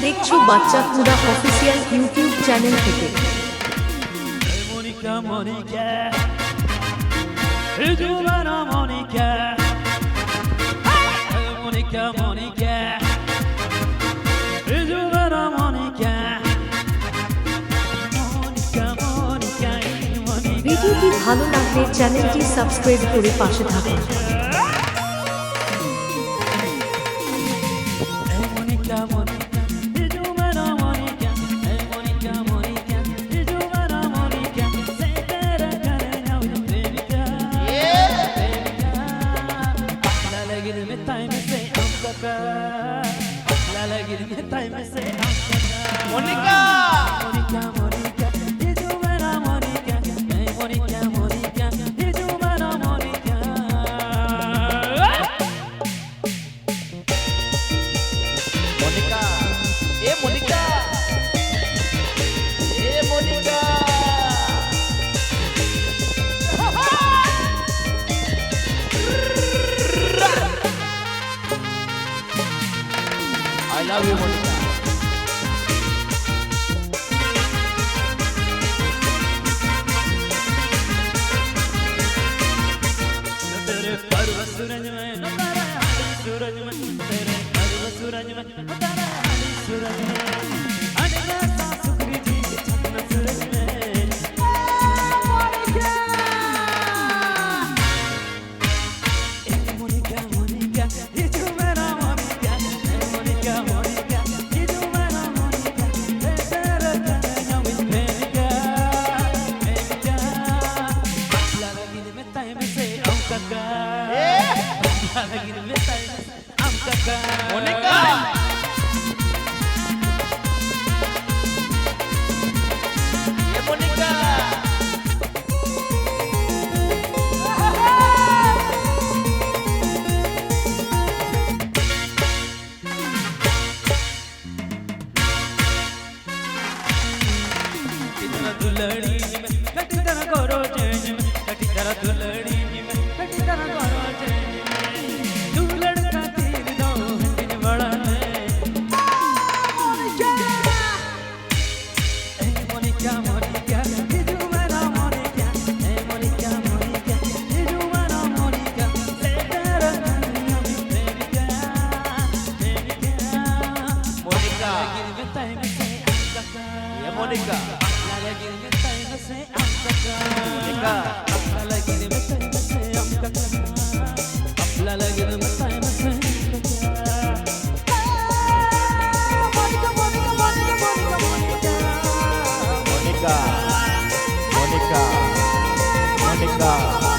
দেখছো বাচ্চা কুড়া অফিসিয়াল ইউটিউব চ্যানেল থেকে। Monica, Monica, you do not know Monica. Monica, Monica, you do not know Monica. Monica, Monica, Monica. ভিডিওটি ভালো লাগলে চ্যানেলটি সাবস্ক্রাইব করে পাশে থাকুন। Monica, Monica, you do not know Monica. Monica, Monica, you do not know Monica. Say that I gotta know you, baby girl. Lala, give me time and say I'm the girl. Lala, give me time and say I'm the girl. Monica! Monica, Monica, you do not know Monica. Monica, Monica, you do not know Monica. Monica, Monica, Monica. I love you, Monica. तेरे पर्व सूरज में तारा हाली सूरज में तेरे पर्व सूरज में तारा हाली सूरज में अनका सा सुखरी जी के छपन सूरज में मोनिका मोनिका ये जो मेरा मोनिका मोनिका मोनिका ये जो मेरा मोनिका तेरा तेरा विद मेनिका मेनिका लगा गिर में टाइम से Kaka, lagi ni metai, am kaka. Monica, Monica. Kitna dulhani mein, kati tera goro change mein, kati tera dulhani mein, kati tera goro change mein. तू लड़का तीर दो हंडिन बड़ा है. Monica, Monica, ये जो मेरा Monica. Monica, Monica, ये जो मेरा Monica. ले तेरा दुनिया में Monica, Monica. Monica. Lagi ni time se am kaka. Monica. Lagi ni time se am kaka. Monica. Lagi ni time se am kaka. Lagi ni time se am kaka. Monica, Monica, Monica, Monica, Monica. Monica, Monica, Monica.